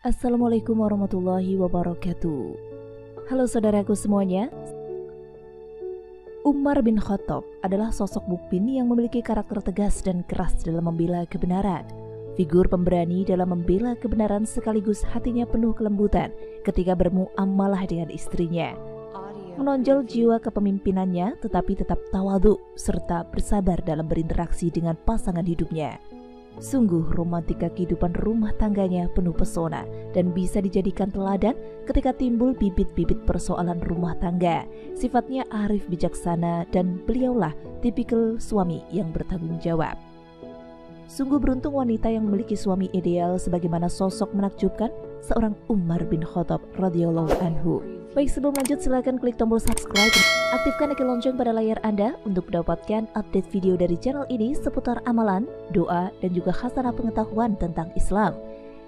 Assalamualaikum warahmatullahi wabarakatuh. Halo saudaraku semuanya. Umar bin Khattab adalah sosok mukmin yang memiliki karakter tegas dan keras dalam membela kebenaran. Figur pemberani dalam membela kebenaran sekaligus hatinya penuh kelembutan ketika bermuamalah dengan istrinya. Menonjol jiwa kepemimpinannya tetapi tetap tawadhu serta bersabar dalam berinteraksi dengan pasangan hidupnya. Sungguh romantika kehidupan rumah tangganya penuh pesona dan bisa dijadikan teladan ketika timbul bibit-bibit persoalan rumah tangga. Sifatnya arif bijaksana dan beliaulah tipikal suami yang bertanggung jawab. Sungguh beruntung wanita yang memiliki suami ideal sebagaimana sosok menakjubkan seorang Umar bin Khattab radhiyallahu anhu. Baik, sebelum lanjut silakan klik tombol subscribe, aktifkan icon lonceng pada layar Anda untuk mendapatkan update video dari channel ini seputar amalan, doa, dan juga khasanah pengetahuan tentang Islam.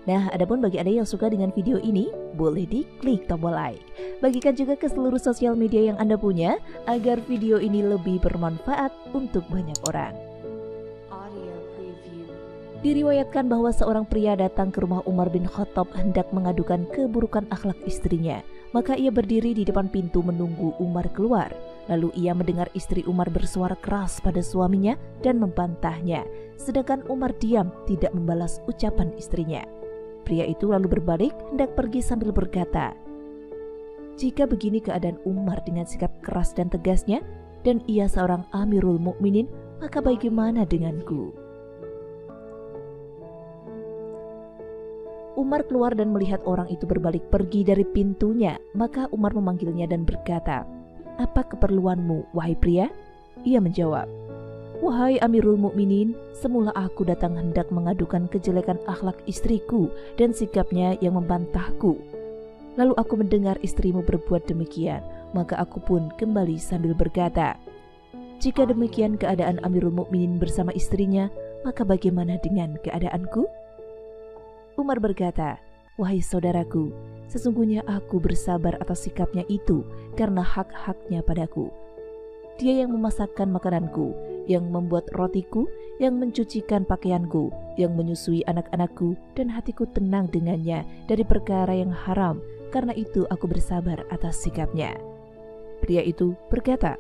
Nah, adapun bagi Anda yang suka dengan video ini, boleh diklik tombol like. Bagikan juga ke seluruh sosial media yang Anda punya agar video ini lebih bermanfaat untuk banyak orang. Diriwayatkan bahwa seorang pria datang ke rumah Umar bin Khattab hendak mengadukan keburukan akhlak istrinya. Maka ia berdiri di depan pintu menunggu Umar keluar. Lalu ia mendengar istri Umar bersuara keras pada suaminya dan membantahnya. Sedangkan Umar diam tidak membalas ucapan istrinya. Pria itu lalu berbalik hendak pergi sambil berkata, "Jika begini keadaan Umar dengan sikap keras dan tegasnya, dan ia seorang Amirul Mukminin, maka bagaimana denganku?" Umar keluar dan melihat orang itu berbalik pergi dari pintunya. Maka Umar memanggilnya dan berkata, "Apa keperluanmu, wahai pria?" Ia menjawab, "Wahai Amirul Mukminin, semula aku datang hendak mengadukan kejelekan akhlak istriku dan sikapnya yang membantahku. Lalu aku mendengar istrimu berbuat demikian, maka aku pun kembali sambil berkata, jika demikian keadaan Amirul Mukminin bersama istrinya, maka bagaimana dengan keadaanku?" Umar berkata, "Wahai saudaraku, sesungguhnya aku bersabar atas sikapnya itu karena hak-haknya padaku. Dia yang memasakkan makananku, yang membuat rotiku, yang mencucikan pakaianku, yang menyusui anak-anakku, dan hatiku tenang dengannya dari perkara yang haram. Karena itu aku bersabar atas sikapnya." Pria itu berkata,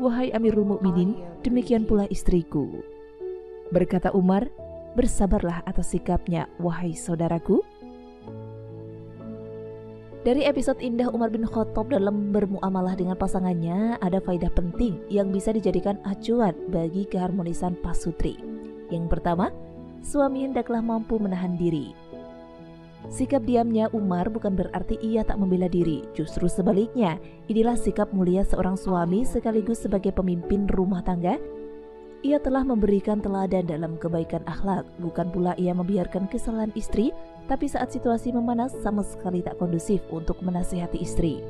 "Wahai Amirul Mukminin, demikian pula istriku." Berkata Umar, "Bersabarlah atas sikapnya, wahai saudaraku." Dari episode indah Umar bin Khattab dalam bermuamalah dengan pasangannya, ada faedah penting yang bisa dijadikan acuan bagi keharmonisan pasutri. Yang pertama, suami hendaklah mampu menahan diri. Sikap diamnya Umar bukan berarti ia tak membela diri, justru sebaliknya. Inilah sikap mulia seorang suami sekaligus sebagai pemimpin rumah tangga. Ia telah memberikan teladan dalam kebaikan akhlak, bukan pula ia membiarkan kesalahan istri, tapi saat situasi memanas sama sekali tak kondusif untuk menasihati istri.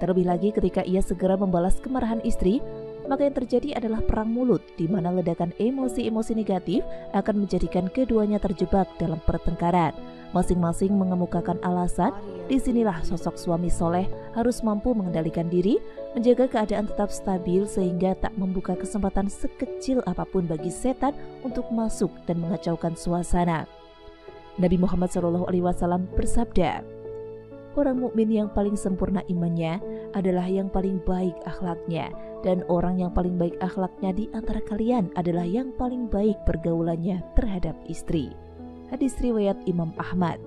Terlebih lagi ketika ia segera membalas kemarahan istri, maka yang terjadi adalah perang mulut, di mana ledakan emosi-emosi negatif akan menjadikan keduanya terjebak dalam pertengkaran. Masing-masing mengemukakan alasan. Disinilah sosok suami soleh harus mampu mengendalikan diri, menjaga keadaan tetap stabil sehingga tak membuka kesempatan sekecil apapun bagi setan untuk masuk dan mengacaukan suasana. Nabi Muhammad SAW bersabda, "Orang mukmin yang paling sempurna imannya adalah yang paling baik akhlaknya, dan orang yang paling baik akhlaknya di antara kalian adalah yang paling baik pergaulannya terhadap istri." Hadis riwayat Imam Ahmad.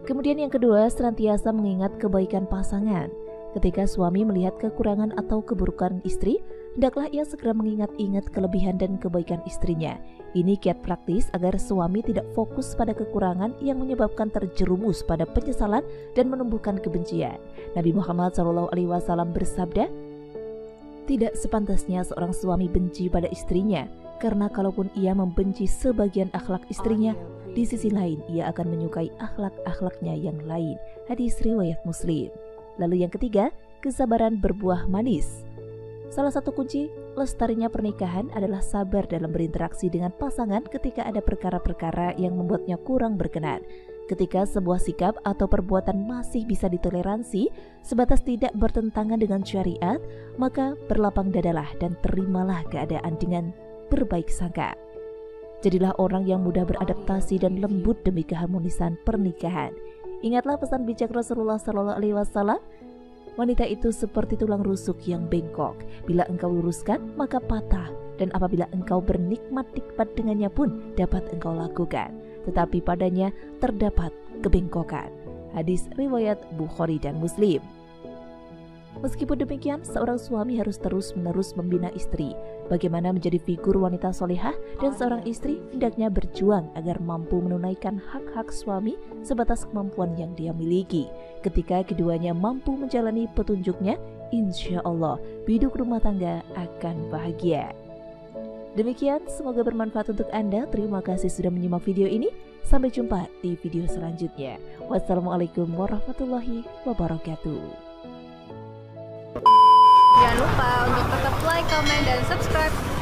Kemudian yang kedua, senantiasa mengingat kebaikan pasangan. Ketika suami melihat kekurangan atau keburukan istri, hendaklah ia segera mengingat-ingat kelebihan dan kebaikan istrinya. Ini kiat praktis agar suami tidak fokus pada kekurangan yang menyebabkan terjerumus pada penyesalan dan menumbuhkan kebencian. Nabi Muhammad SAW bersabda, "Tidak sepantasnya seorang suami benci pada istrinya, karena kalaupun ia membenci sebagian akhlak istrinya, di sisi lain ia akan menyukai akhlak-akhlaknya yang lain." Hadis riwayat Muslim. Lalu yang ketiga, kesabaran berbuah manis. Salah satu kunci lestarinya pernikahan adalah sabar dalam berinteraksi dengan pasangan ketika ada perkara-perkara yang membuatnya kurang berkenan. Ketika sebuah sikap atau perbuatan masih bisa ditoleransi, sebatas tidak bertentangan dengan syariat, maka berlapang dadalah dan terimalah keadaan dengan berbaik sangka. Jadilah orang yang mudah beradaptasi dan lembut demi keharmonisan pernikahan. Ingatlah pesan bijak Rasulullah SAW, wanita itu seperti tulang rusuk yang bengkok. Bila engkau luruskan, maka patah. Dan apabila engkau bernikmat-nikmat dengannya pun dapat engkau lakukan. Tetapi padanya terdapat kebengkokan. Hadis riwayat Bukhari dan Muslim. Meskipun demikian, seorang suami harus terus-menerus membina istri. Bagaimana menjadi figur wanita solehah, dan seorang istri hendaknya berjuang agar mampu menunaikan hak-hak suami sebatas kemampuan yang dia miliki. Ketika keduanya mampu menjalani petunjuknya, insya Allah hidup rumah tangga akan bahagia. Demikian, semoga bermanfaat untuk Anda. Terima kasih sudah menyimak video ini. Sampai jumpa di video selanjutnya. Wassalamualaikum warahmatullahi wabarakatuh. Jangan lupa untuk tetap like, comment, dan subscribe